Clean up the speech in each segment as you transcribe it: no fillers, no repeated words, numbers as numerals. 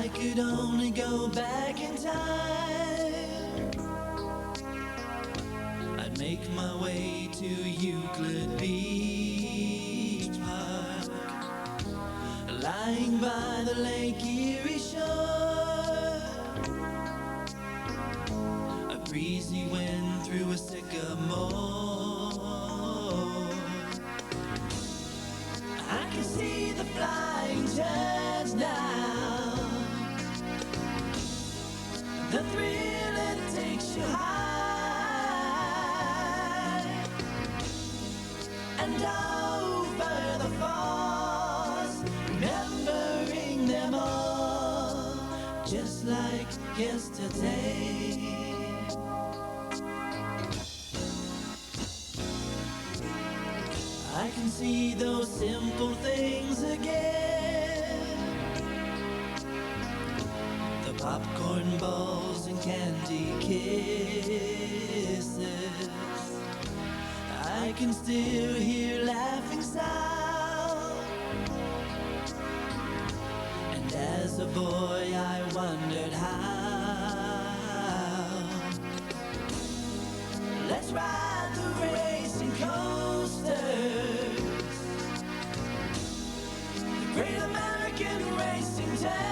I could only go back in time, I'd make my way to Euclid Beach Park, lying by the Lake Erie shore. A breezy wind through a sycamore. I can see the flying turds now, the thrill it takes you high, and over the falls, remembering them all, just like yesterday. I can see those simple things again, the popcorn balls and candy kisses. I can still hear laughing sound, and as a boy I wondered how. Let's ride the racing coasters, the Great American Racing Derby,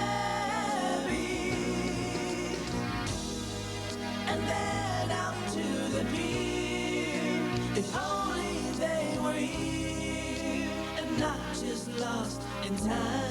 and then out to the pier. If only they were here and not just lost in time.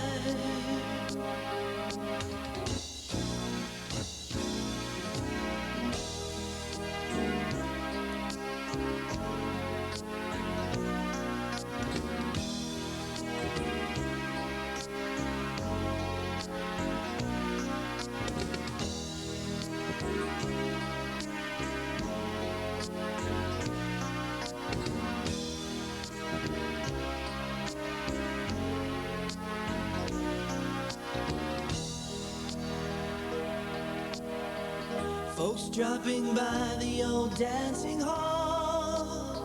Folks dropping by the old dancing hall,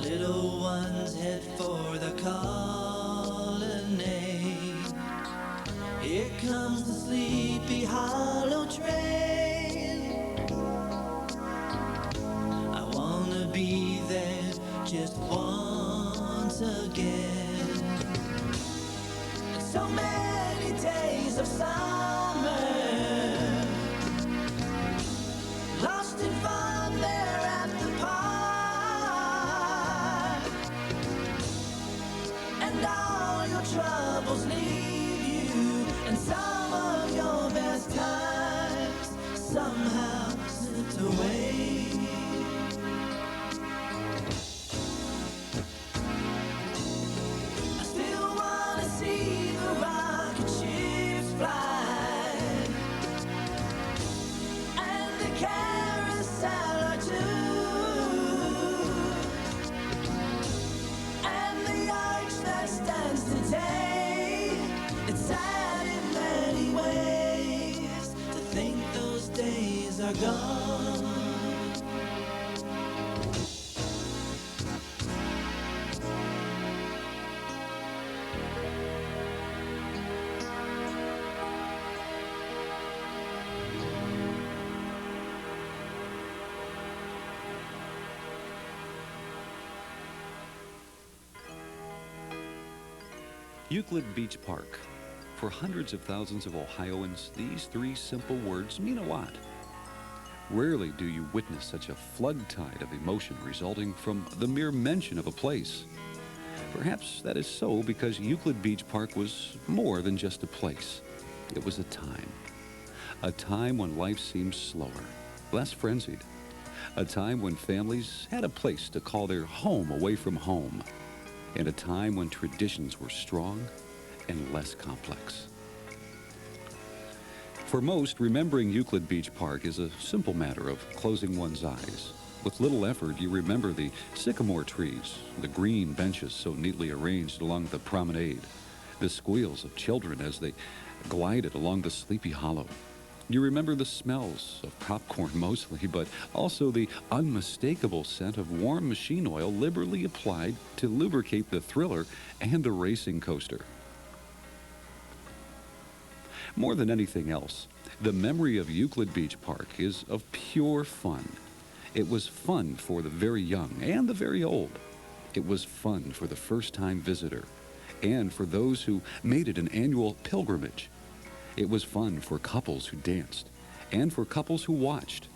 little ones head for the colonnade. Here comes the Sleepy Hollow train. I wanna be there just once again. So many days of summer, lost in fun there at the park, and all your troubles leave you, and some of your best times somehow slipped away. I still wanna see the rocket ships fly, and the carousel or two, and the arch that stands today. It's sad in many ways to think those days are gone. Euclid Beach Park. For hundreds of thousands of Ohioans, these three simple words mean a lot. Rarely do you witness such a flood tide of emotion resulting from the mere mention of a place. Perhaps that is so because Euclid Beach Park was more than just a place. It was a time when life seemed slower, less frenzied, a time when families had a place to call their home away from home, and a time when traditions were strong and less complex. For most, remembering Euclid Beach Park is a simple matter of closing one's eyes. With little effort, you remember the sycamore trees, the green benches so neatly arranged along the promenade, the squeals of children as they glided along the Sleepy Hollow. You remember the smells of popcorn mostly, but also the unmistakable scent of warm machine oil liberally applied to lubricate the thriller and the racing coaster. More than anything else, the memory of Euclid Beach Park is of pure fun. It was fun for the very young and the very old. It was fun for the first-time visitor and for those who made it an annual pilgrimage. It was fun for couples who danced and for couples who watched.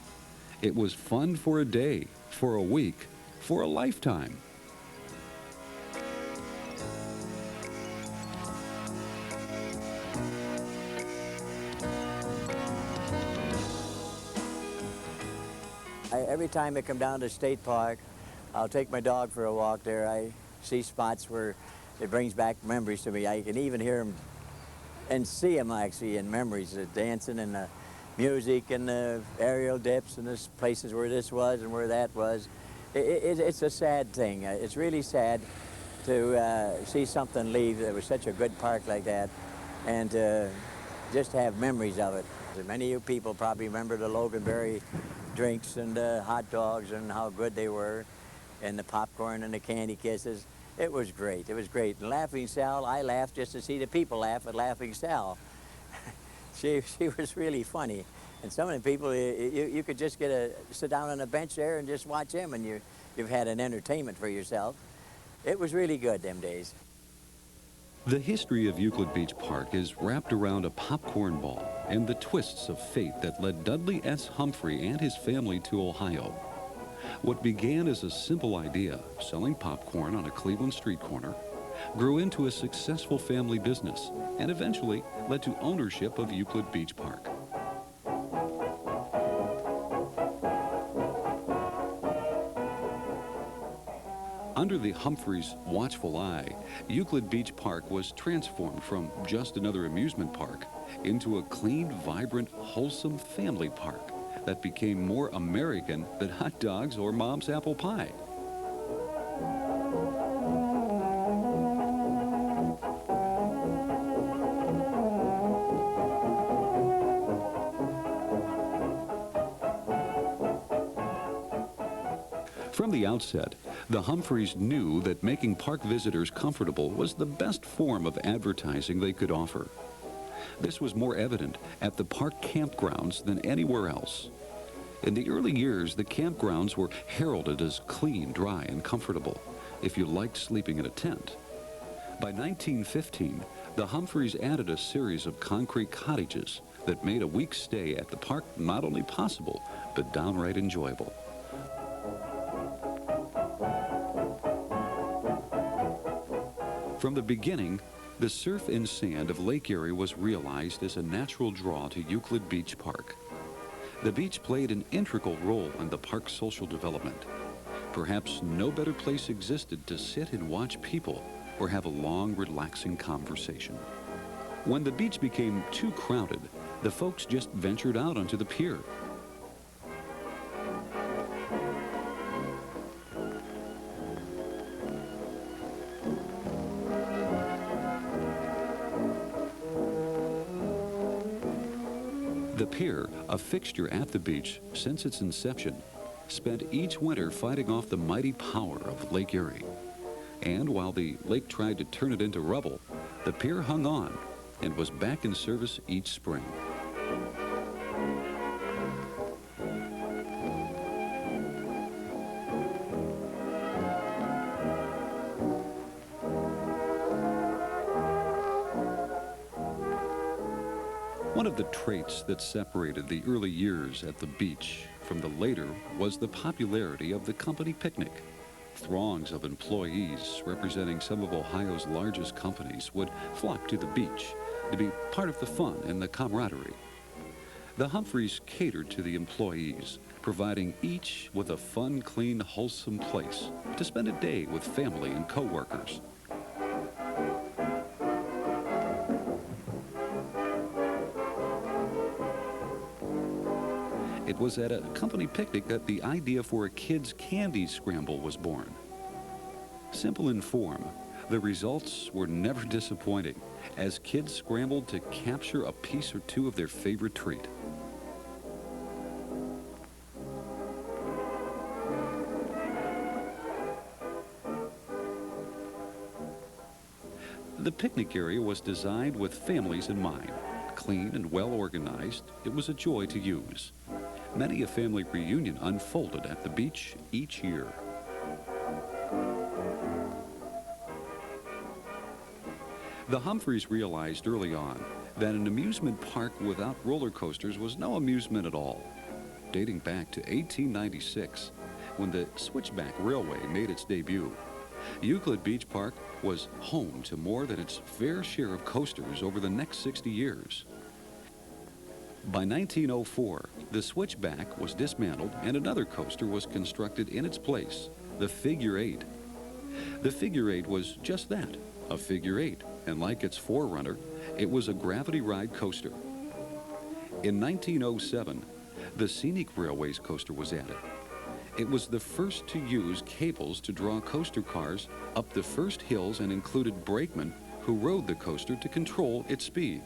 It was fun for a day, for a week, for a lifetime. Every time I come down to State Park, I'll take my dog for a walk there. I see spots where it brings back memories to me. I can even hear them and see them actually in memories, the dancing and the music and the aerial dips and the places where this was and where that was. It's a sad thing. It's really sad to see something leave that was such a good park like that and just have memories of it. Many of you people probably remember the Loganberry drinks and the hot dogs and how good they were, and the popcorn and the candy kisses. It was great. It was great. And Laughing Sal, I laughed just to see the people laugh at Laughing Sal. she was really funny. And some of the people, you could just sit down on a bench there and just watch him, and you've had an entertainment for yourself. It was really good them days. The history of Euclid Beach Park is wrapped around a popcorn ball and the twists of fate that led Dudley S. Humphrey and his family to Ohio. What began as a simple idea, selling popcorn on a Cleveland street corner, grew into a successful family business and eventually led to ownership of Euclid Beach Park. Under the Humphreys' watchful eye, Euclid Beach Park was transformed from just another amusement park into a clean, vibrant, wholesome family park that became more American than hot dogs or mom's apple pie. From the outset, the Humphreys knew that making park visitors comfortable was the best form of advertising they could offer. This was more evident at the park campgrounds than anywhere else. In the early years, the campgrounds were heralded as clean, dry, and comfortable if you liked sleeping in a tent. By 1915, the Humphreys added a series of concrete cottages that made a week's stay at the park not only possible, but downright enjoyable. From the beginning, the surf and sand of Lake Erie was realized as a natural draw to Euclid Beach Park. The beach played an integral role in the park's social development. Perhaps no better place existed to sit and watch people or have a long, relaxing conversation. When the beach became too crowded, the folks just ventured out onto the pier. The pier, a fixture at the beach since its inception, spent each winter fighting off the mighty power of Lake Erie. And while the lake tried to turn it into rubble, the pier hung on and was back in service each spring. One of the traits that separated the early years at the beach from the later was the popularity of the company picnic. Throngs of employees representing some of Ohio's largest companies would flock to the beach to be part of the fun and the camaraderie. The Humphreys catered to the employees, providing each with a fun, clean, wholesome place to spend a day with family and co-workers. It was at a company picnic that the idea for a kids' candy scramble was born. Simple in form, the results were never disappointing as kids scrambled to capture a piece or two of their favorite treat. The picnic area was designed with families in mind. Clean and well organized, it was a joy to use. Many a family reunion unfolded at the beach each year. The Humphreys realized early on that an amusement park without roller coasters was no amusement at all. Dating back to 1896, when the Switchback Railway made its debut, Euclid Beach Park was home to more than its fair share of coasters over the next 60 years. By 1904, the Switchback was dismantled and another coaster was constructed in its place, the Figure 8. The Figure 8 was just that, a Figure 8, and like its forerunner, it was a gravity ride coaster. In 1907, the Scenic Railways coaster was added. It was the first to use cables to draw coaster cars up the first hills and included brakemen who rode the coaster to control its speed.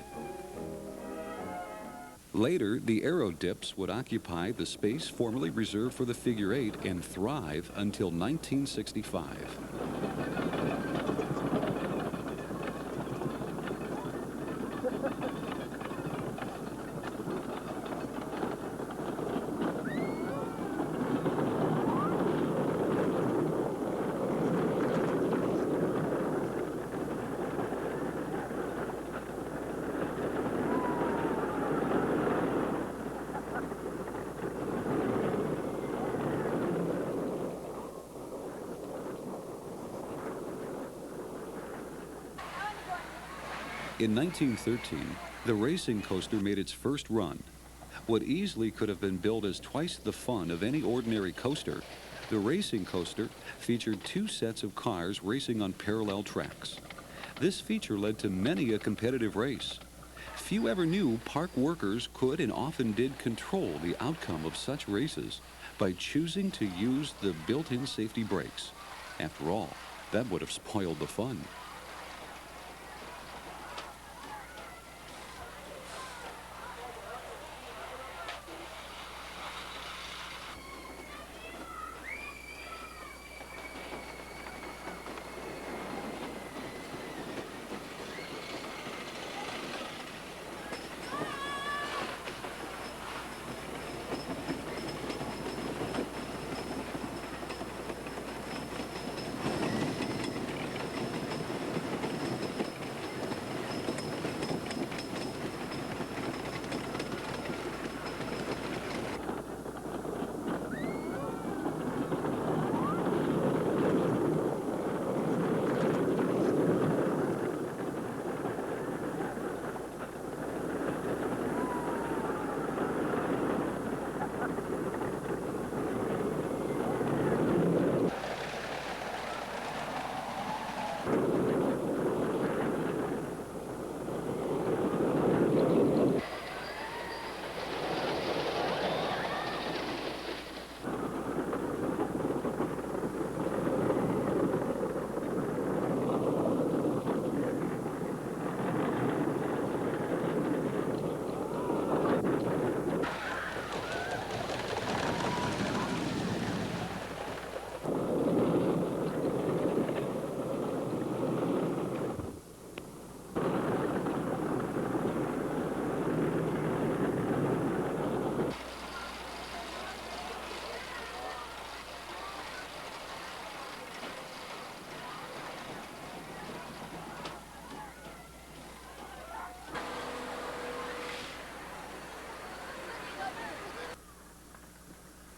Later, the aero dips would occupy the space formerly reserved for the Figure 8 and thrive until 1965. In 1913, the racing coaster made its first run. What easily could have been billed as twice the fun of any ordinary coaster, the racing coaster featured two sets of cars racing on parallel tracks. This feature led to many a competitive race. Few ever knew park workers could and often did control the outcome of such races by choosing to use the built-in safety brakes. After all, that would have spoiled the fun.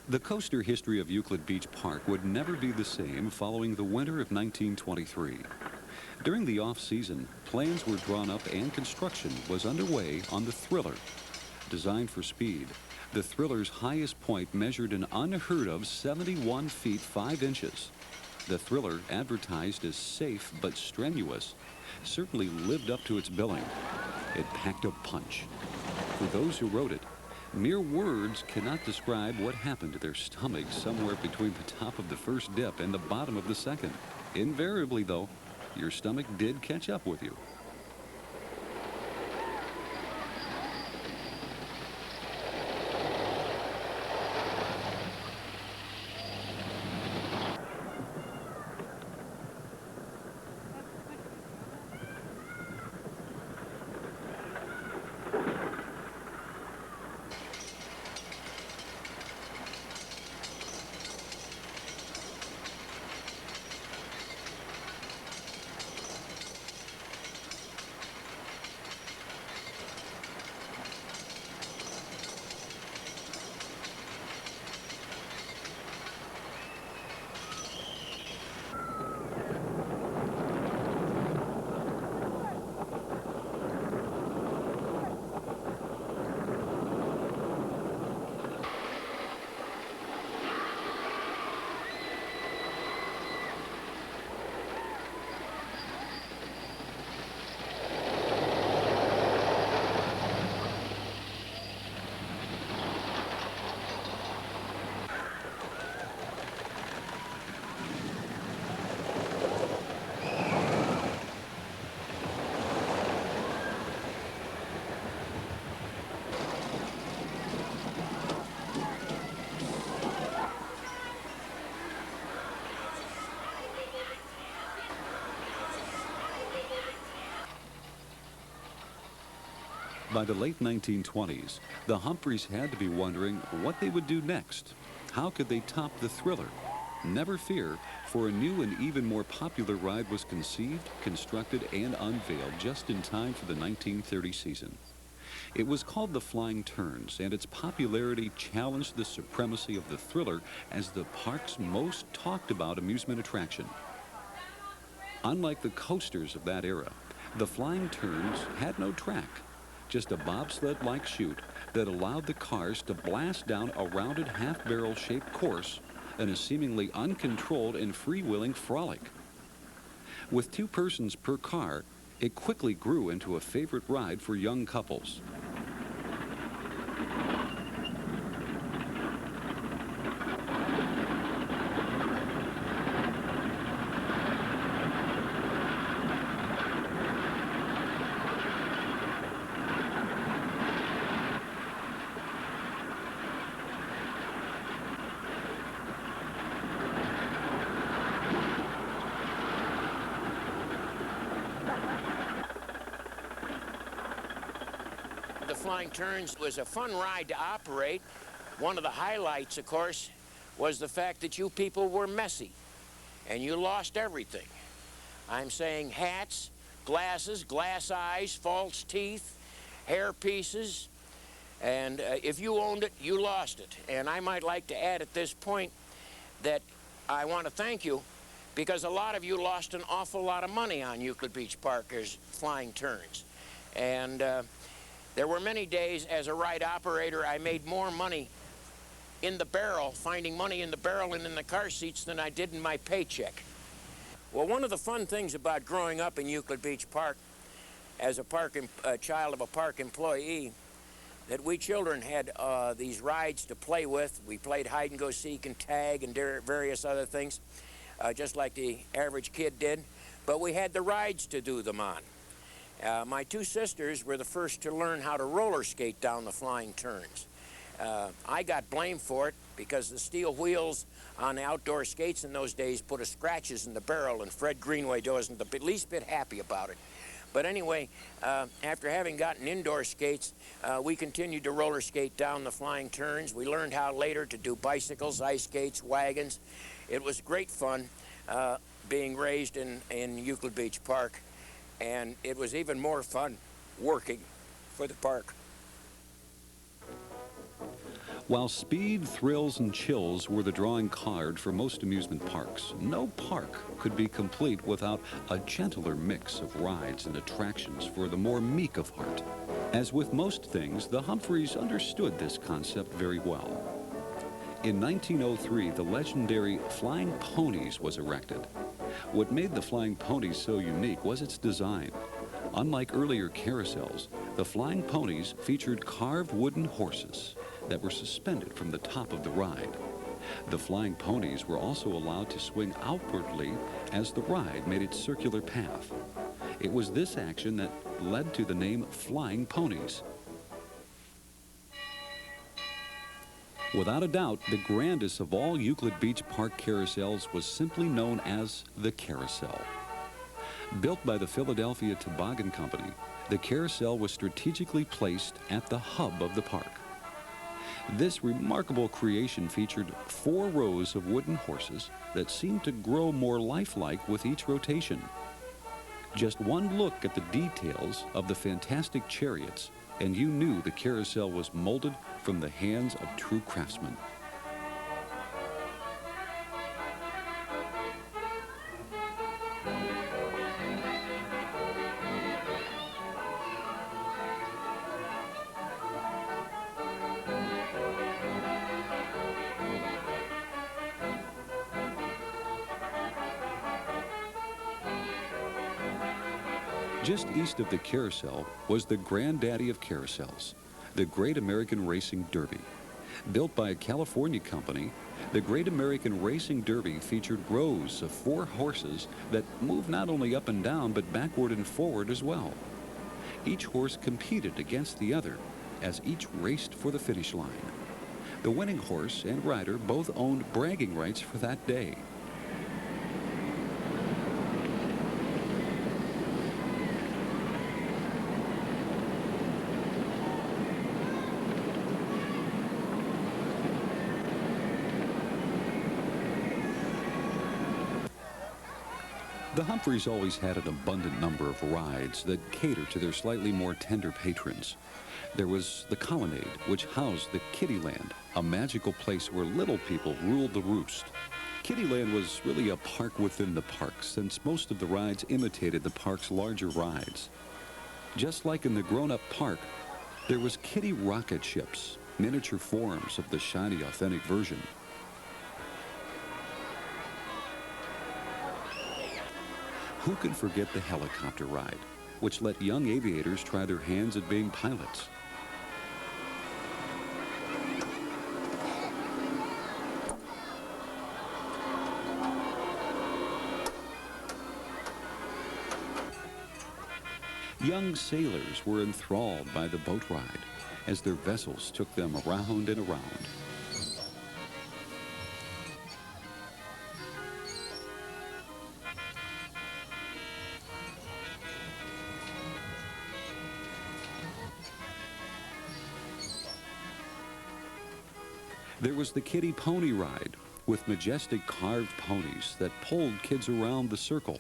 The coaster history of Euclid Beach Park would never be the same following the winter of 1923. During the off-season, plans were drawn up and construction was underway on the Thriller. Designed for speed, the Thriller's highest point measured an unheard of 71 feet 5 inches. The Thriller, advertised as safe but strenuous, certainly lived up to its billing. It packed a punch. For those who rode it, mere words cannot describe what happened to their stomachs somewhere between the top of the first dip and the bottom of the second. Invariably, though, your stomach did catch up with you. By the late 1920s, the Humphreys had to be wondering what they would do next. How could they top the Thriller? Never fear, for a new and even more popular ride was conceived, constructed, and unveiled just in time for the 1930 season. It was called the Flying Turns, and its popularity challenged the supremacy of the Thriller as the park's most talked about amusement attraction. Unlike the coasters of that era, the Flying Turns had no track, just a bobsled-like chute that allowed the cars to blast down a rounded half-barrel shaped course in a seemingly uncontrolled and freewheeling frolic. With 2 persons per car, it quickly grew into a favorite ride for young couples. Flying Turns was a fun ride to operate. One of the highlights, of course, was the fact that you people were messy and you lost everything. I'm saying hats, glasses, glass eyes, false teeth, hair pieces, and if you owned it, you lost it. And I might like to add at this point that I want to thank you because a lot of you lost an awful lot of money on Euclid Beach Park as Flying Turns. And there were many days as a ride operator I made more money in the barrel, finding money in the barrel and in the car seats than I did in my paycheck. Well, one of the fun things about growing up in Euclid Beach Park as a child of a park employee, that we children had these rides to play with. We played hide and go seek and tag and various other things, just like the average kid did, but we had the rides to do them on. My 2 sisters were the first to learn how to roller skate down the Flying Turns. I got blamed for it because the steel wheels on the outdoor skates in those days put scratches in the barrel, and Fred Greenway wasn't the least bit happy about it. But anyway, after having gotten indoor skates, we continued to roller skate down the Flying Turns. We learned how later to do bicycles, ice skates, wagons. It was great fun being raised in Euclid Beach Park. And it was even more fun working for the park. While speed, thrills, and chills were the drawing card for most amusement parks, no park could be complete without a gentler mix of rides and attractions for the more meek of heart. As with most things, the Humphreys understood this concept very well. In 1903, the legendary Flying Ponies was erected. What made the Flying Ponies so unique was its design. Unlike earlier carousels, the Flying Ponies featured carved wooden horses that were suspended from the top of the ride. The Flying Ponies were also allowed to swing outwardly as the ride made its circular path. It was this action that led to the name Flying Ponies. Without a doubt, the grandest of all Euclid Beach Park carousels was simply known as the Carousel. Built by the Philadelphia Toboggan Company, the carousel was strategically placed at the hub of the park. This remarkable creation featured 4 rows of wooden horses that seemed to grow more lifelike with each rotation. Just one look at the details of the fantastic chariots, and you knew the carousel was molded from the hands of true craftsmen. Just east of the carousel was the granddaddy of carousels, the Great American Racing Derby. Built by a California company, the Great American Racing Derby featured rows of 4 horses that moved not only up and down, but backward and forward as well. Each horse competed against the other as each raced for the finish line. The winning horse and rider both owned bragging rights for that day. The Humphreys always had an abundant number of rides that cater to their slightly more tender patrons. There was the Colonnade, which housed the Kittyland, a magical place where little people ruled the roost. Kittyland was really a park within the park, since most of the rides imitated the park's larger rides. Just like in the grown-up park, there was kiddie rocket ships, miniature forms of the shiny, authentic version. Who could forget the helicopter ride, which let young aviators try their hands at being pilots? Young sailors were enthralled by the boat ride as their vessels took them around and around. There was the kiddie pony ride with majestic carved ponies that pulled kids around the circle.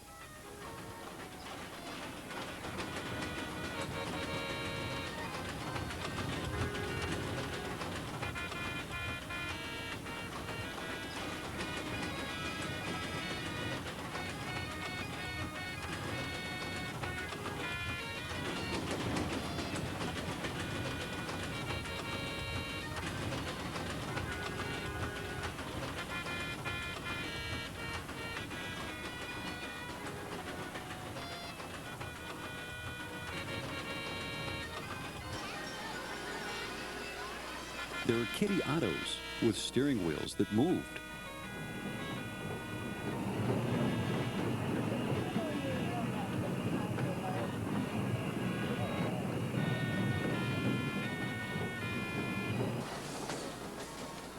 There were kiddie autos with steering wheels that moved.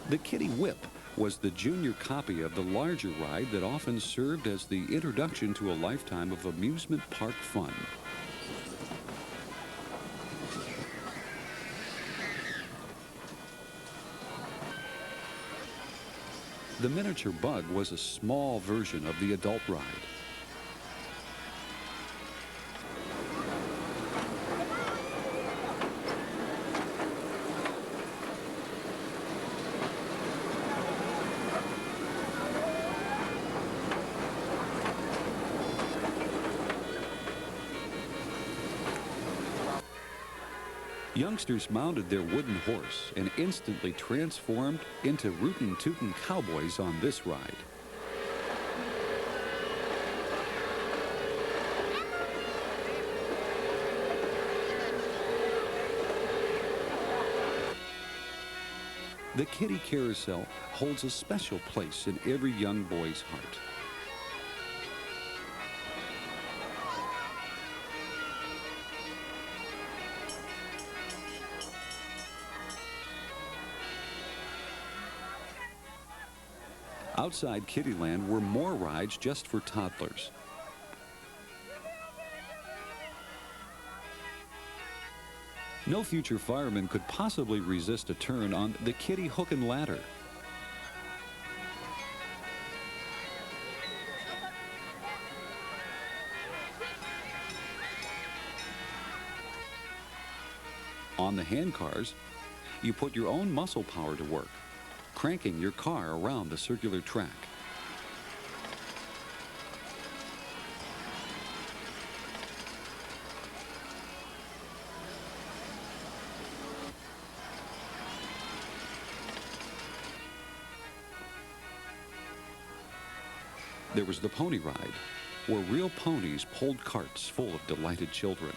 The kiddie whip was the junior copy of the larger ride that often served as the introduction to a lifetime of amusement park fun. The miniature bug was a small version of the adult ride. Youngsters mounted their wooden horse and instantly transformed into rootin' tootin' cowboys on this ride. The kiddie carousel holds a special place in every young boy's heart. Outside Kittyland were more rides just for toddlers. No future fireman could possibly resist a turn on the kiddie hook and ladder. On the hand cars, you put your own muscle power to work, cranking your car around the circular track. There was the pony ride, where real ponies pulled carts full of delighted children.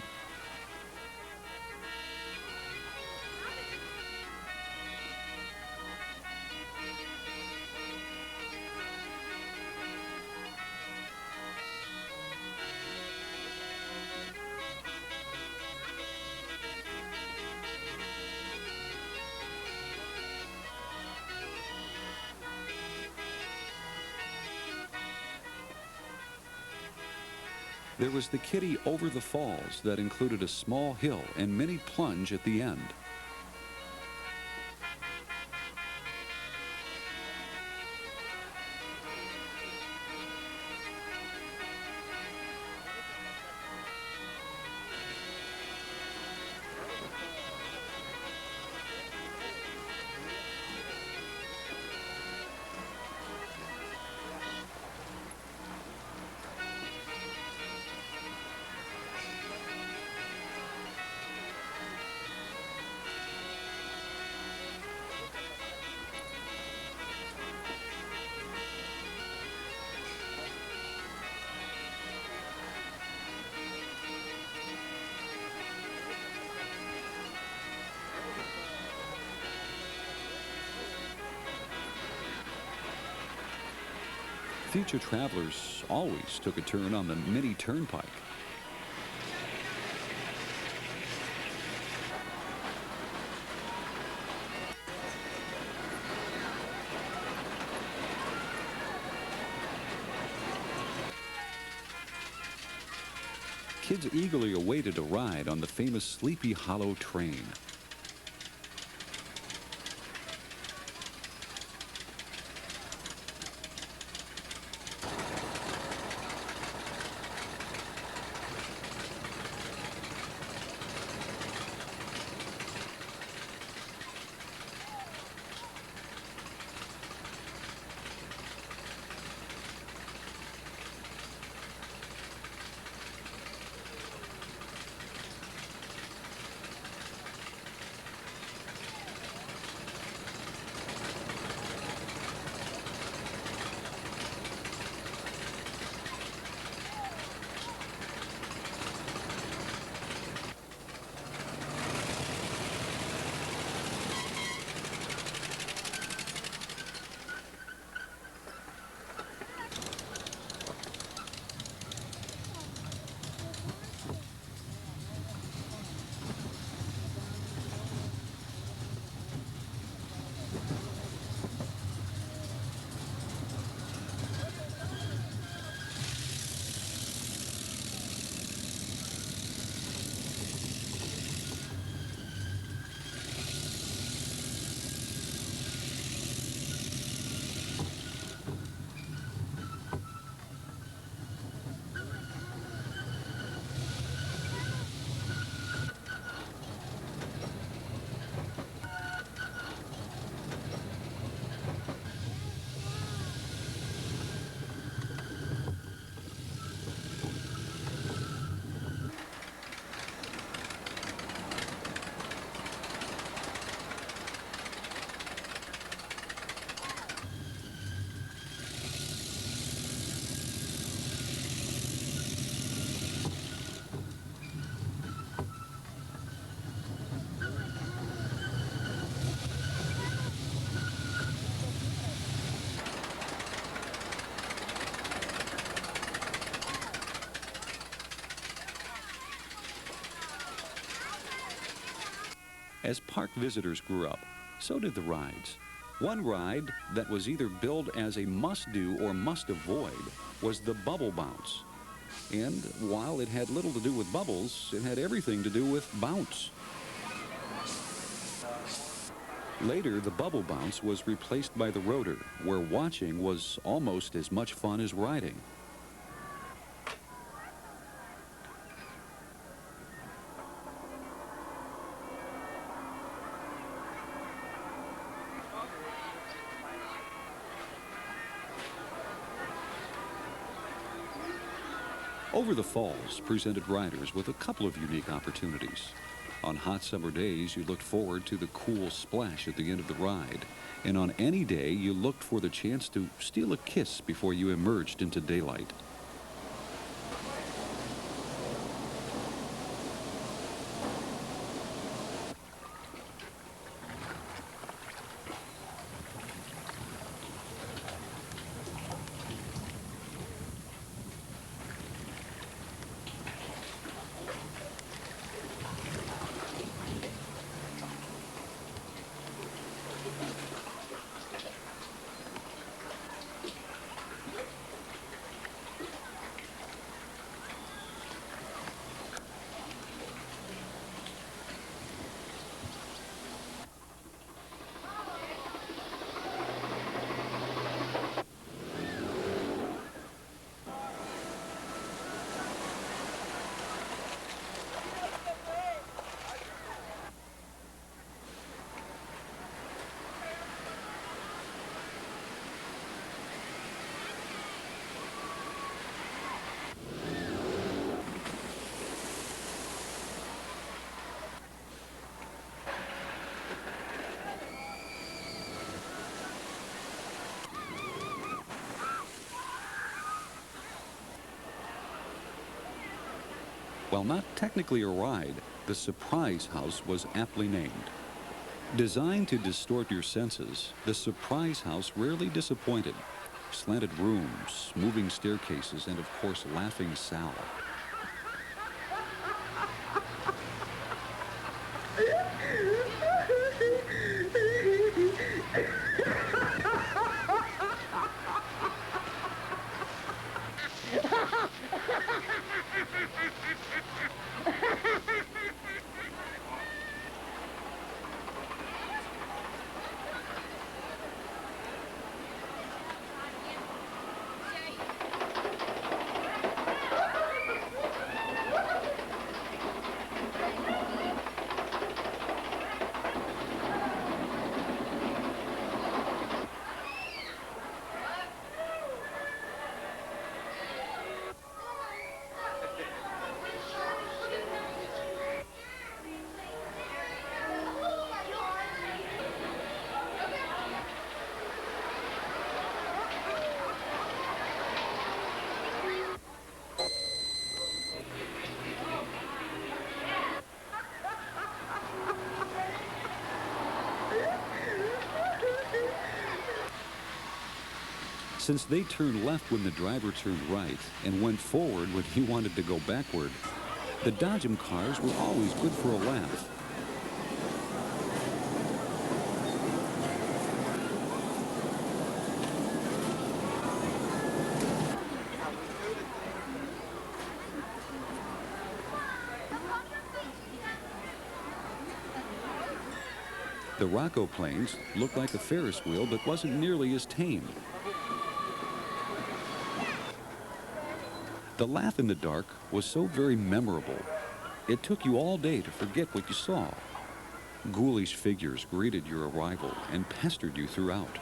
There was the kiddie over the falls that included a small hill and mini plunge at the end. Future travelers always took a turn on the mini turnpike. Kids eagerly awaited a ride on the famous Sleepy Hollow train. As park visitors grew up, so did the rides. One ride that was either billed as a must-do or must-avoid was the bubble bounce. And while it had little to do with bubbles, it had everything to do with bounce. Later, the bubble bounce was replaced by the rotor, where watching was almost as much fun as riding. Over the Falls presented riders with a couple of unique opportunities. On hot summer days, you looked forward to the cool splash at the end of the ride. And on any day, you looked for the chance to steal a kiss before you emerged into daylight. While not technically a ride, the surprise house was aptly named. Designed to distort your senses, the surprise house rarely disappointed. slanted rooms, moving staircases, and of course, Laughing Sal. Since they turned left when the driver turned right and went forward when he wanted to go backward, the Dodgem cars were always good for a laugh. The Rocco planes looked like a Ferris wheel, but wasn't nearly as tame. The laugh in the dark was so very memorable. It took you all day to forget what you saw. Ghoulish figures greeted your arrival and pestered you throughout.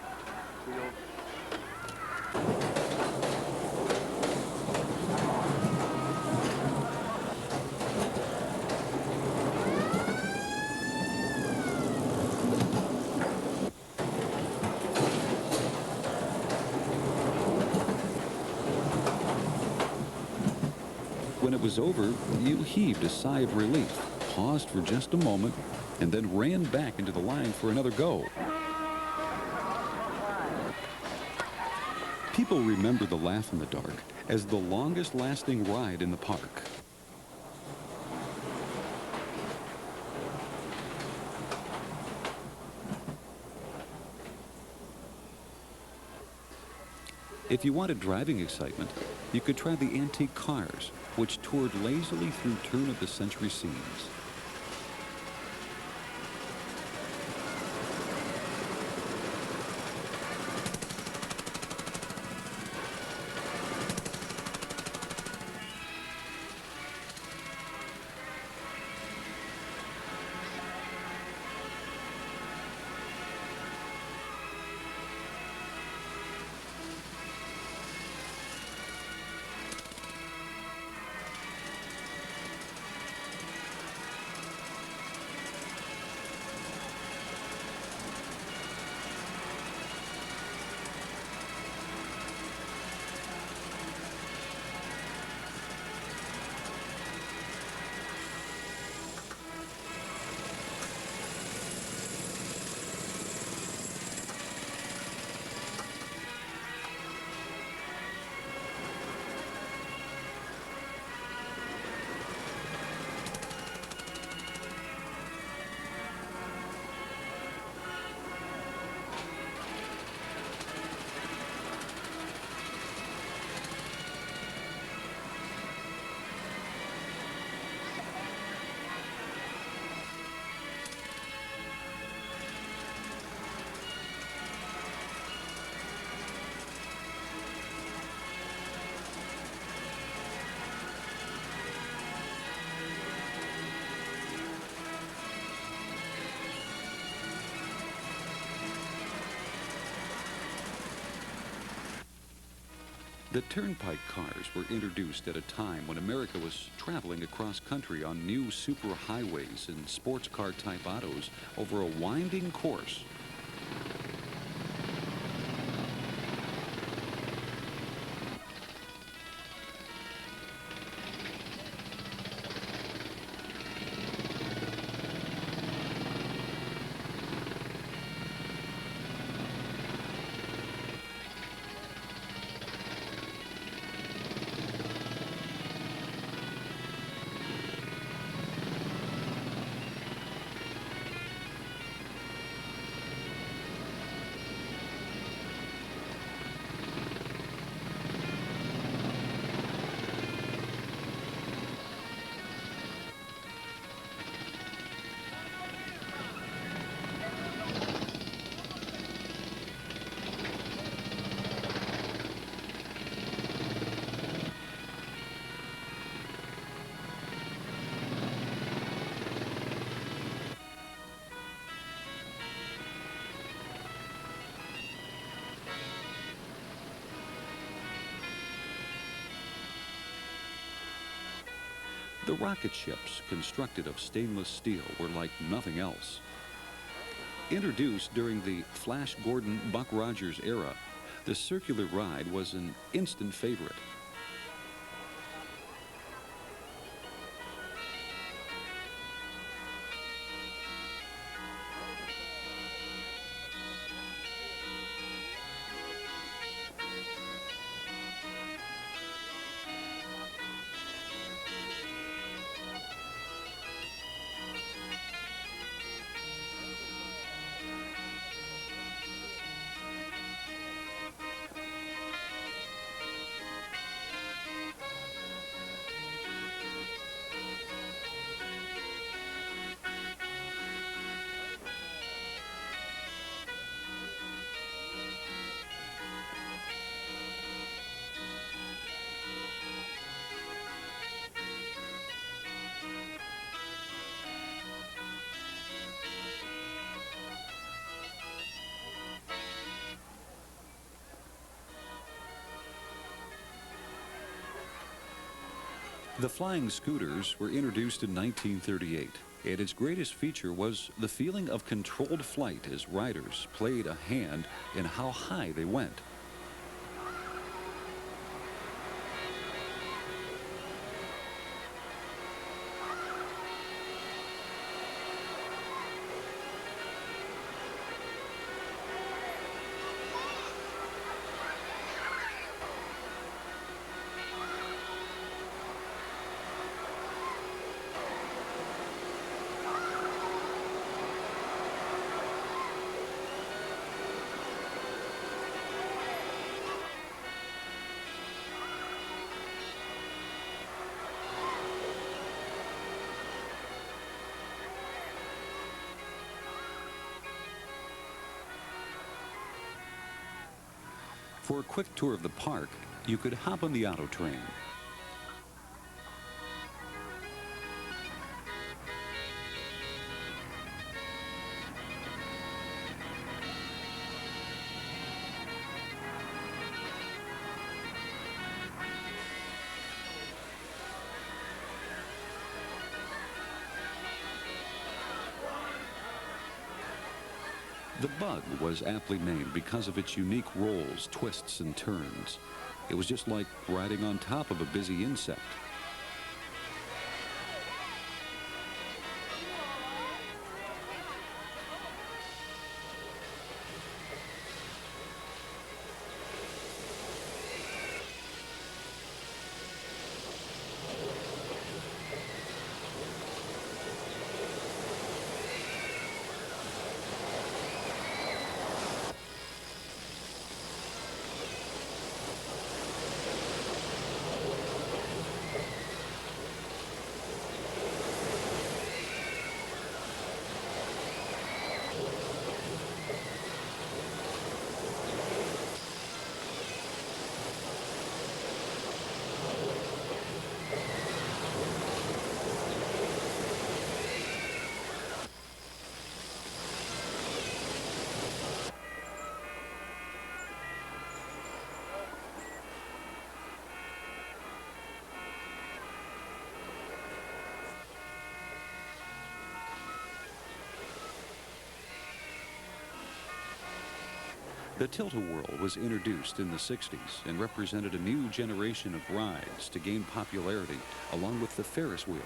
When it was over, you heaved a sigh of relief, paused for just a moment, and then ran back into the line for another go. People remember the laugh in the dark as the longest lasting ride in the park. If you wanted driving excitement, you could try the antique cars, which toured lazily through turn-of-the-century scenes. The turnpike cars were introduced at a time when America was traveling across country on new superhighways and sports car type autos over a winding course. The rocket ships, constructed of stainless steel, were like nothing else. Introduced during the Flash Gordon Buck Rogers era, the circular ride was an instant favorite. The flying scooters were introduced in 1938, and its greatest feature was the feeling of controlled flight as riders played a hand in how high they went. For a quick tour of the park, you could hop on the auto train. The Bug was aptly named because of its unique rolls, twists, and turns. It was just like riding on top of a busy insect. The Tilt-A-Whirl was introduced in the 60s and represented a new generation of rides to gain popularity along with the Ferris wheel.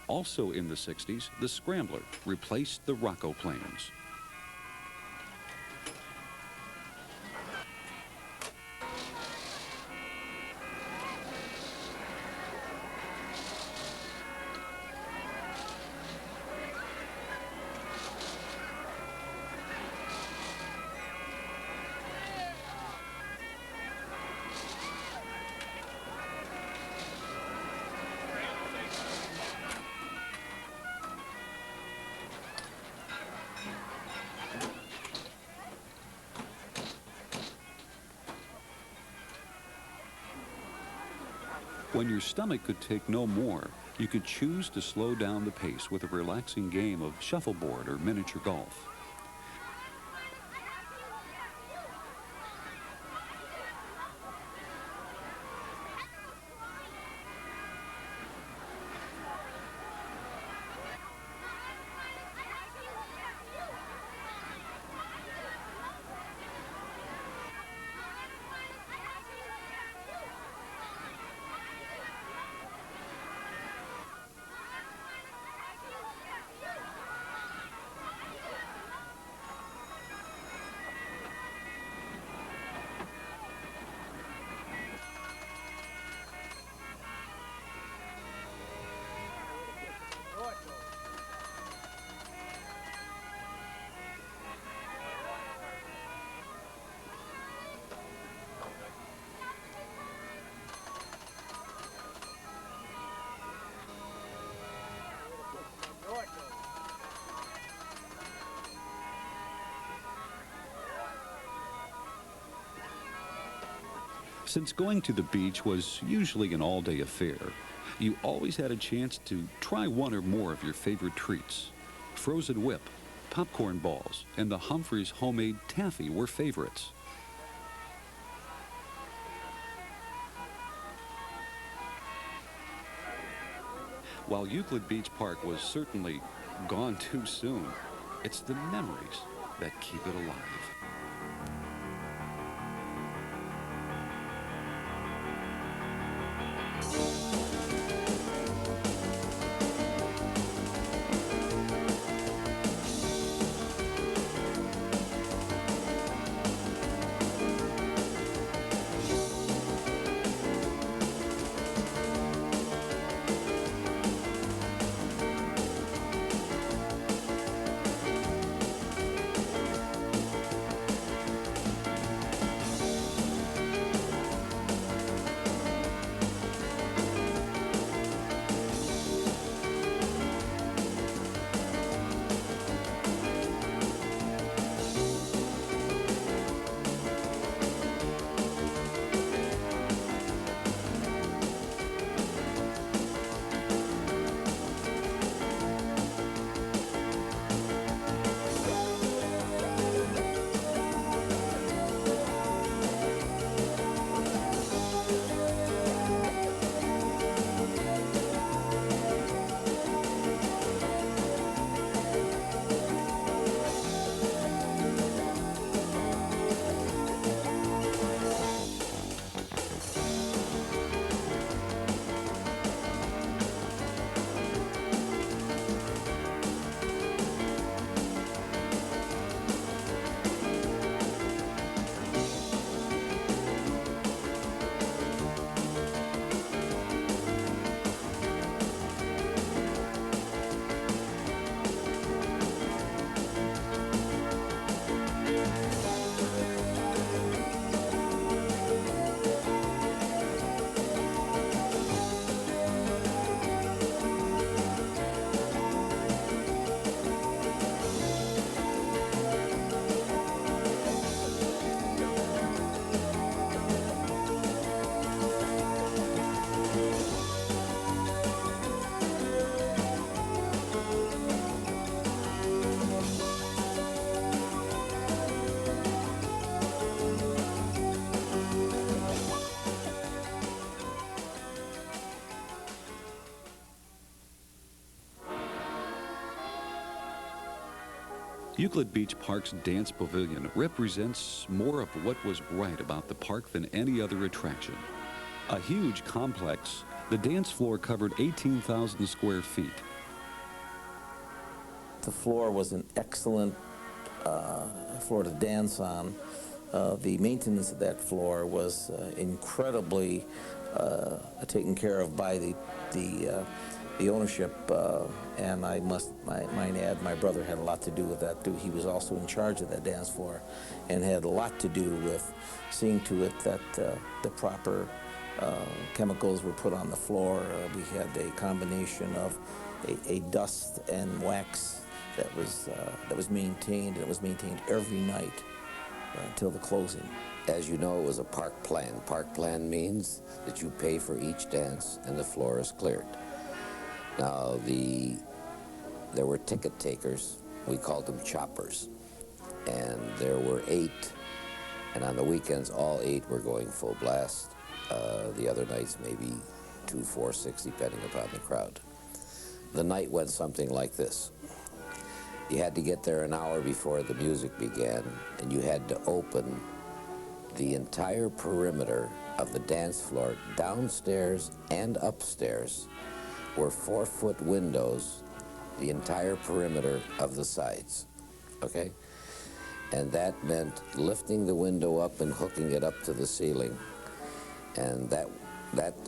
Also in the 60s, the Scrambler replaced the Rockoplanes. When your stomach could take no more, you could choose to slow down the pace with a relaxing game of shuffleboard or miniature golf. Since going to the beach was usually an all-day affair, you always had a chance to try one or more of your favorite treats. Frozen whip, popcorn balls, and the Humphreys homemade taffy were favorites. While Euclid Beach Park was certainly gone too soon, it's the memories that keep it alive. Euclid Beach Park's Dance Pavilion represents more of what was right about the park than any other attraction. A huge complex, the dance floor covered 18,000 square feet. The floor was an excellent floor to dance on. The maintenance of that floor was incredibly taken care of by the ownership, and I must might add, my brother had a lot to do with that too. He was also in charge of that dance floor and had a lot to do with seeing to it that the proper chemicals were put on the floor. We had a combination of a dust and wax that was maintained, and it was maintained every night. until the closing. As you know, it was a park plan. Park plan means that you pay for each dance and the floor is cleared. Now, there were ticket takers. We called them choppers. And there were 8. And on the weekends, all 8 were going full blast. The other nights, maybe 2, 4, 6, depending upon the crowd. The night went something like this. You had to get there an hour before the music began, and you had to open the entire perimeter of the dance floor, downstairs and upstairs, were 4-foot windows, the entire perimeter of the sides, okay? And that meant lifting the window up and hooking it up to the ceiling, and that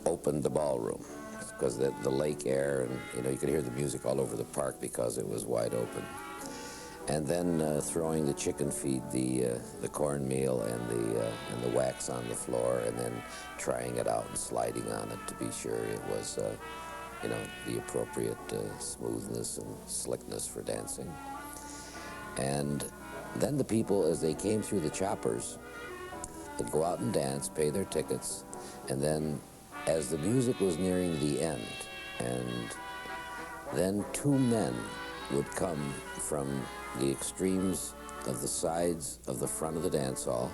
opened the ballroom, because the lake air, and you could hear the music all over the park because it was wide open. And then throwing the chicken feed, the cornmeal and the wax on the floor, and then trying it out and sliding on it to be sure it was, the appropriate smoothness and slickness for dancing. And then the people, as they came through the choppers, would go out and dance, pay their tickets, and then as the music was nearing the end, and then 2 men would come from the extremes of the sides of the front of the dance hall,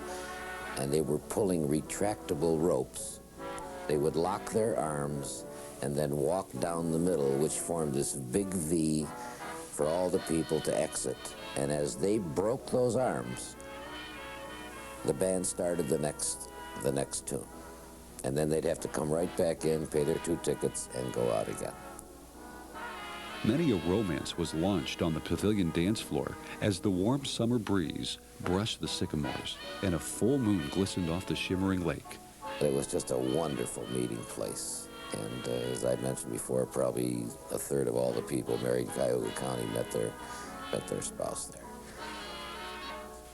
and they were pulling retractable ropes. They would lock their arms and then walk down the middle, which formed this big V for all the people to exit. And as they broke those arms, the band started the next tune. And then they'd have to come right back in, pay their 2 tickets, and go out again. Many a romance was launched on the pavilion dance floor as the warm summer breeze brushed the sycamores and a full moon glistened off the shimmering lake. It was just a wonderful meeting place. And as I mentioned before, probably 1/3 of all the people married in Cuyahoga County met their spouse there.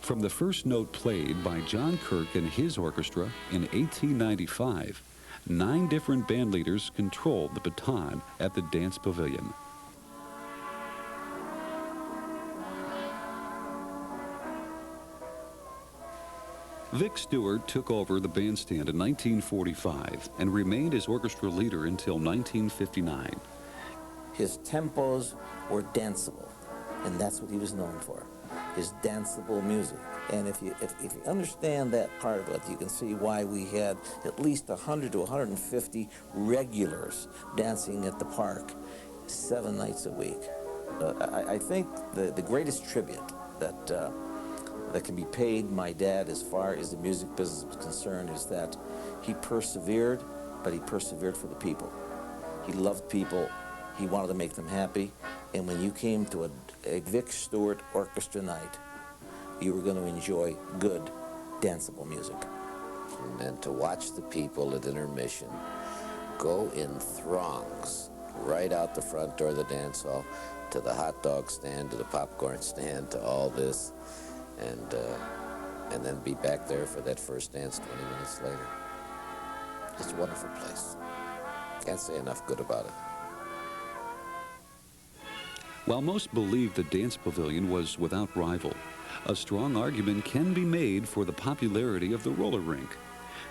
From the first note played by John Kirk and his orchestra in 1895, 9 different band leaders controlled the baton at the dance pavilion. Vic Stewart took over the bandstand in 1945 and remained as orchestra leader until 1959. His tempos were danceable, and that's what he was known for, his danceable music. And if you understand that part of it, you can see why we had at least 100 to 150 regulars dancing at the park 7 nights a week. I think the greatest tribute that can be paid my dad as far as the music business was concerned is that he persevered, but he persevered for the people. He loved people. He wanted to make them happy. And when you came to a Vic Stewart orchestra night, you were going to enjoy good, danceable music. And to watch the people at intermission go in throngs right out the front door of the dance hall to the hot dog stand, to the popcorn stand, to all this, and then be back there for that first dance 20 minutes later. It's a wonderful place. Can't say enough good about it. While most believe the dance pavilion was without rival, a strong argument can be made for the popularity of the roller rink.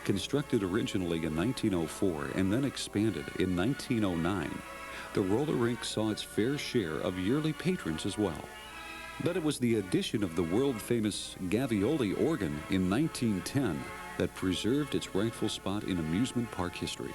Constructed originally in 1904 and then expanded in 1909, the roller rink saw its fair share of yearly patrons as well. But it was the addition of the world-famous Gavioli organ in 1910 that preserved its rightful spot in amusement park history.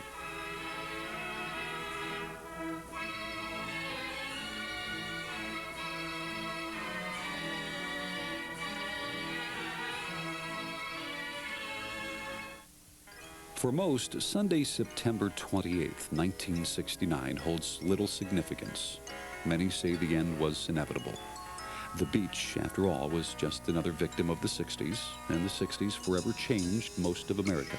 For most, Sunday, September 28th, 1969 holds little significance. Many say the end was inevitable. The beach, after all, was just another victim of the 60s, and the 60s forever changed most of America.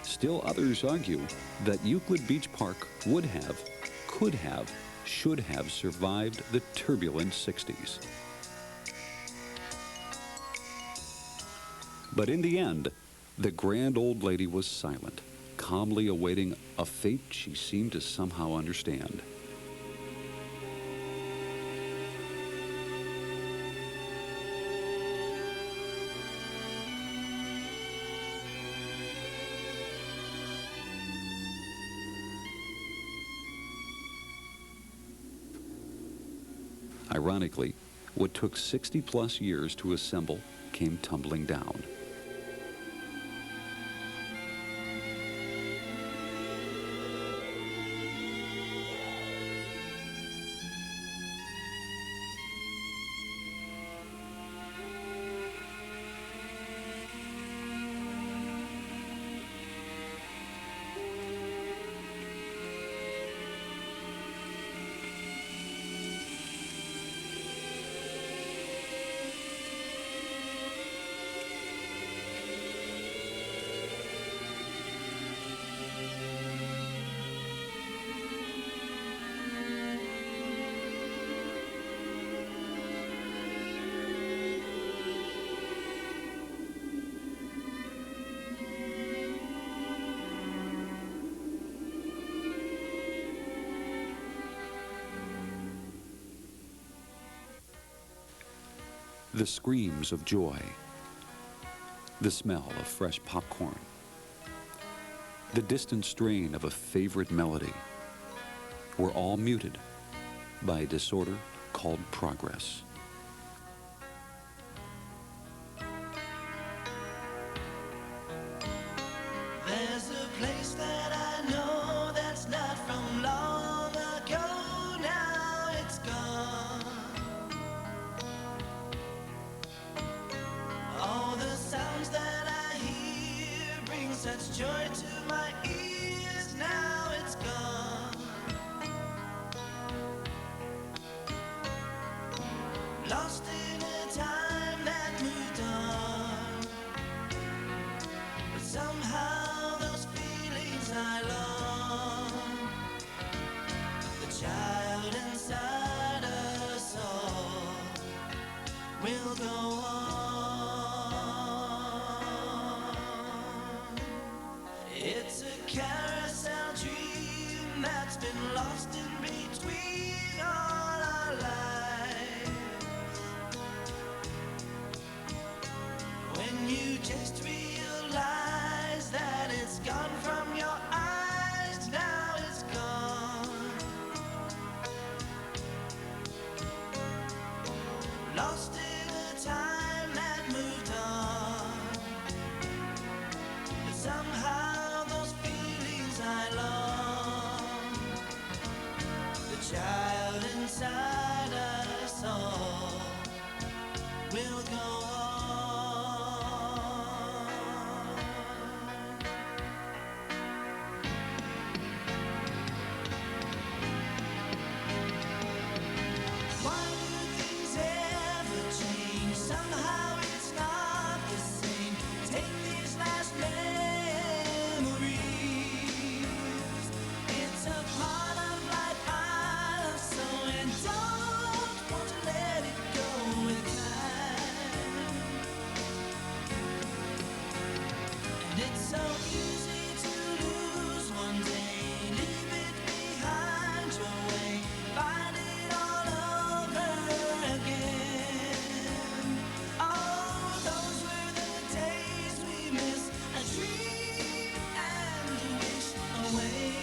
Still others argue that Euclid Beach Park would have, could have, should have survived the turbulent 60s. But in the end, the grand old lady was silent, calmly awaiting a fate she seemed to somehow understand. Ironically, what took 60-plus years to assemble came tumbling down. The screams of joy, the smell of fresh popcorn, the distant strain of a favorite melody were all muted by a disorder called progress. There's a place that I know that's not from long ago. Now it's gone. All the sounds that I hear bring such joy to my ears. Now it's gone. Lost in a time that moved on. But somehow those feelings I long, the child inside us all will go on. It's a carousel dream that's been lost in between all our lives. When you just realize that it's gone from your eyes, now it's gone. Lost in a time that moved on. But somehow those feelings I long, the child inside us all will go on. Why do things ever change? Somehow it's not the same. Take these last memories. It's a part of life I love so and don't want to let it go with time. And it's so easy to lose one day, leave it behind your way, find it all over again. Oh, those were the days we miss, a dream and a wish away.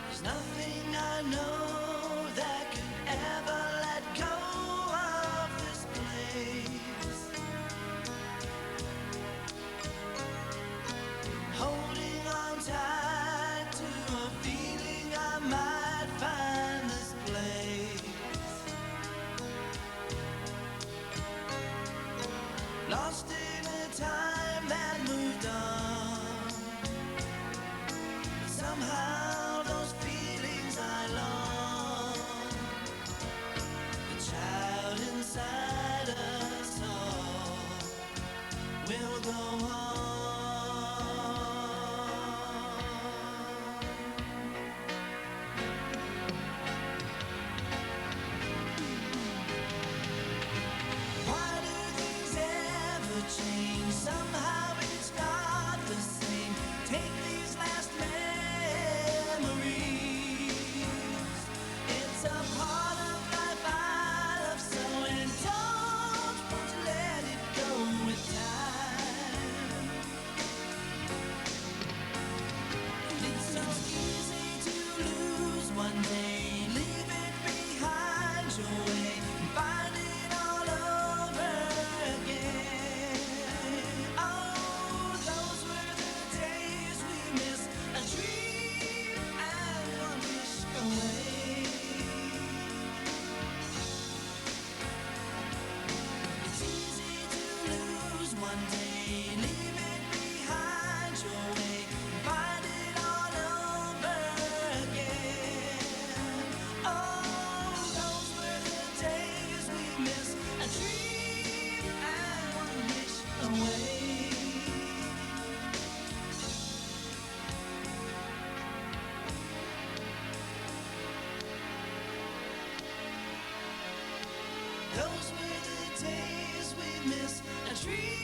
There's nothing I know that could ever let go of this place. Holding on tight to a feeling I might find this place. Lost in a time that moved on. But somehow those feelings I long, the child inside us all will go on. Why do things ever change? Somehow it's not one day, leave it behind your way, find it all over again. Oh, those were the days we miss, a dream and one wish away. Those were the days we miss, a dream